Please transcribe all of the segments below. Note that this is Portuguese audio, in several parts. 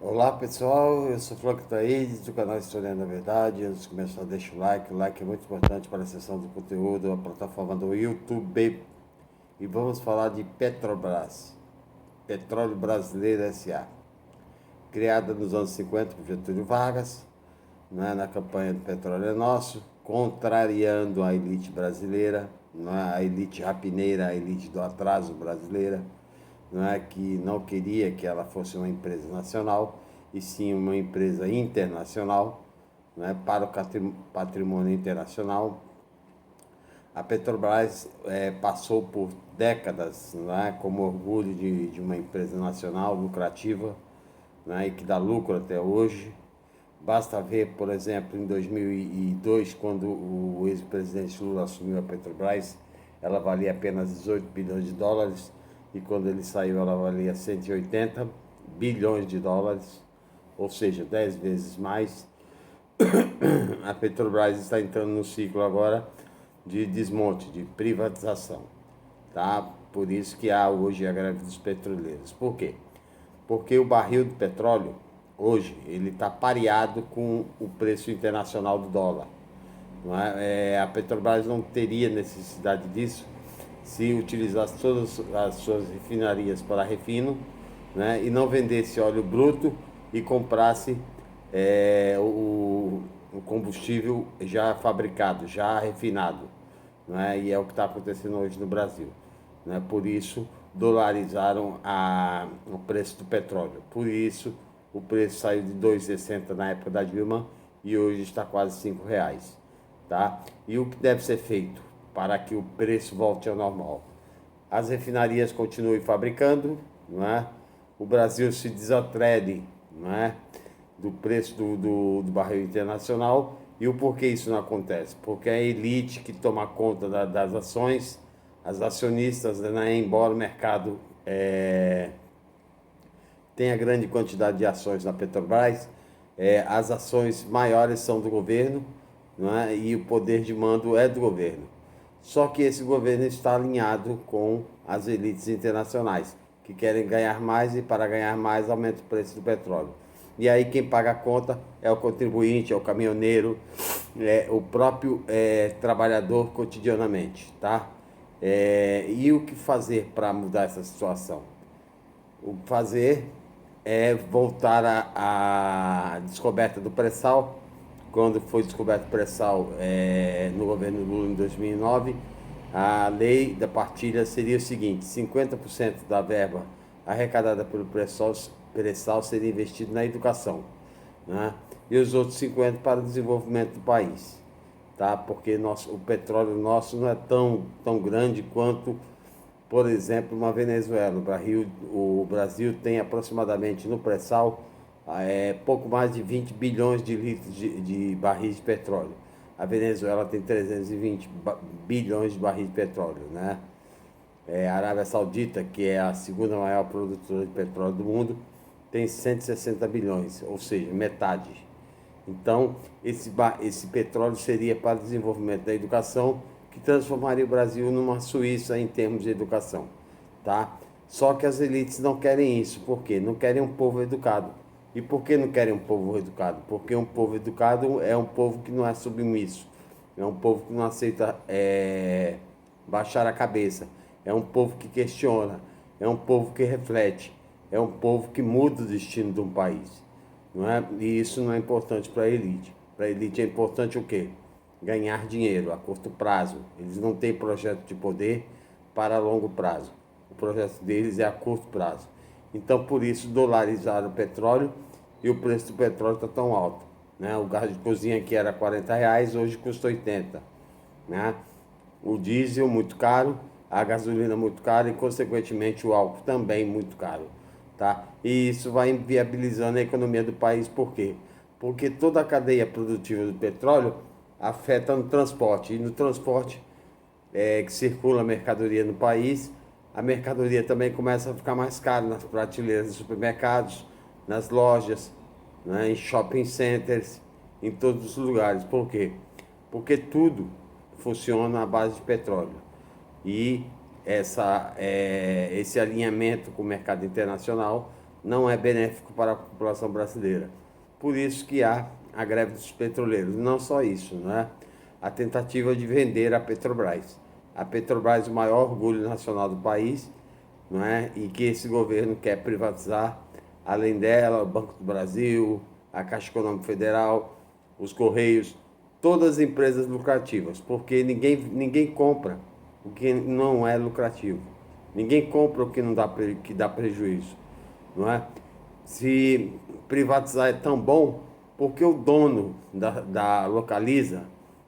Olá pessoal, eu sou Franco Taíde do canal Historiando a Verdade. Antes de começar, deixa o like é muito importante para a seção do conteúdo, a plataforma do YouTube. E vamos falar de Petrobras, Petróleo Brasileiro S.A., criada nos anos 50 por Getúlio Vargas, né, na campanha do Petróleo é Nosso, contrariando a elite brasileira, né, a elite rapineira, a elite do atraso brasileira, né, que não queria que ela fosse uma empresa nacional, e sim uma empresa internacional, né, para o patrimônio internacional. A Petrobras passou por décadas, né, como orgulho de uma empresa nacional lucrativa, né, e que dá lucro até hoje. Basta ver, por exemplo, em 2002, quando o ex-presidente Lula assumiu a Petrobras, ela valia apenas 18 bilhões de dólares, e quando ele saiu ela valia 180 bilhões de dólares, ou seja, 10 vezes mais. A Petrobras está entrando no ciclo agora de desmonte, de privatização, tá? Por isso que há hoje a greve dos petroleiros. Por quê? Porque o barril de petróleo, hoje, ele está pareado com o preço internacional do dólar. Não é? A Petrobras não teria necessidade disso se utilizasse todas as suas refinarias para refino, né? E não vendesse óleo bruto e comprasse o combustível já fabricado, já refinado, né? E é o que está acontecendo hoje no Brasil, né? Por isso dolarizaram o preço do petróleo. Por isso o preço saiu de 2,60 na época da Dilma e hoje está quase R$ 5, tá? E o que deve ser feito para que o preço volte ao normal? As refinarias continuem fabricando, não é? O Brasil se desatrele, não é, do preço do barril internacional. E o porquê isso não acontece? Porque a elite que toma conta das ações, as acionistas, né, embora o mercado tenha grande quantidade de ações na Petrobras, as ações maiores são do governo, não é? E o poder de mando é do governo. Só que esse governo está alinhado com as elites internacionais, que querem ganhar mais e, para ganhar mais, aumenta o preço do petróleo. E aí quem paga a conta é o contribuinte, é o caminhoneiro, é o próprio trabalhador cotidianamente, tá? E o que fazer para mudar essa situação? O que fazer é voltar à descoberta do pré-sal. Quando foi descoberto o pré-sal no governo Lula em 2009, a lei da partilha seria o seguinte: 50% da verba arrecadada pelo pré-sal seria investido na educação, né? E os outros 50% para o desenvolvimento do país, tá? Porque o petróleo nosso não é tão grande quanto, por exemplo, uma Venezuela. O Brasil tem aproximadamente no pré-sal pouco mais de 20 bilhões de litros de barris de petróleo. A Venezuela tem 320 bilhões de barris de petróleo, né? A Arábia Saudita, que é a segunda maior produtora de petróleo do mundo, tem 160 bilhões, ou seja, metade. Então, esse petróleo seria para o desenvolvimento da educação, que transformaria o Brasil numa Suíça em termos de educação, tá? Só que as elites não querem isso. Por quê? Não querem um povo educado. E por que não querem um povo educado? Porque um povo educado é um povo que não é submisso, é um povo que não aceita baixar a cabeça, é um povo que questiona, é um povo que reflete, é um povo que muda o destino de um país, não é? E isso não é importante para a elite. Para a elite é importante o quê? Ganhar dinheiro a curto prazo. Eles não têm projeto de poder para longo prazo. O projeto deles é a curto prazo. Então, por isso, dolarizaram o petróleo e o preço do petróleo está tão alto, né? O gás de cozinha que era R$ 40, hoje custa 80, né? O diesel muito caro, a gasolina muito cara e, consequentemente, o álcool também muito caro, tá? E isso vai inviabilizando a economia do país. Por quê? Porque toda a cadeia produtiva do petróleo afeta no transporte. E no transporte que circula a mercadoria no país, a mercadoria também começa a ficar mais cara nas prateleiras dos supermercados, nas lojas, né, em shopping centers, em todos os lugares. Por quê? Porque tudo funciona à base de petróleo. E esse alinhamento com o mercado internacional não é benéfico para a população brasileira. Por isso que há a greve dos petroleiros. Não só isso, né? A tentativa de vender a Petrobras. A Petrobras é o maior orgulho nacional do país, não é? E que esse governo quer privatizar, além dela, o Banco do Brasil, a Caixa Econômica Federal, os Correios, todas as empresas lucrativas, porque ninguém compra o que não é lucrativo. Ninguém compra o que não dá, que dá prejuízo, não é? Se privatizar é tão bom, porque o dono da Localiza,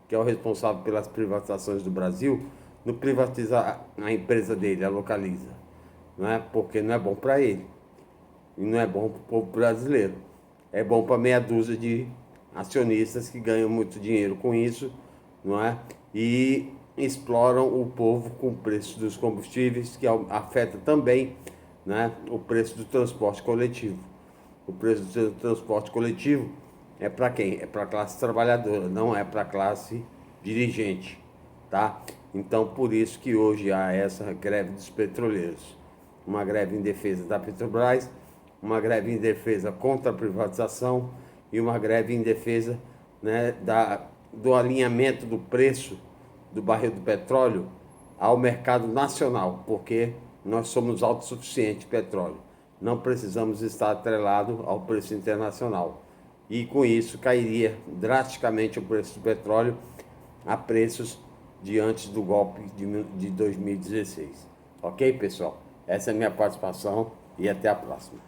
que é o responsável pelas privatizações do Brasil, não privatiza a empresa dele, a Localiza, não é? Porque não é bom para ele e não é bom para o povo brasileiro. É bom para meia dúzia de acionistas que ganham muito dinheiro com isso, não é? E exploram o povo com o preço dos combustíveis, que afeta também, né, o preço do transporte coletivo. O preço do transporte coletivo é para quem? É para a classe trabalhadora, não é para a classe dirigente, tá? Então, por isso que hoje há essa greve dos petroleiros. Uma greve em defesa da Petrobras, uma greve em defesa contra a privatização e uma greve em defesa, né, do alinhamento do preço do barril do petróleo ao mercado nacional, porque nós somos autossuficientes de petróleo. Não precisamos estar atrelado ao preço internacional. E com isso cairia drasticamente o preço do petróleo a preços de antes do golpe de 2016. Ok, pessoal? Essa é a minha participação e até a próxima.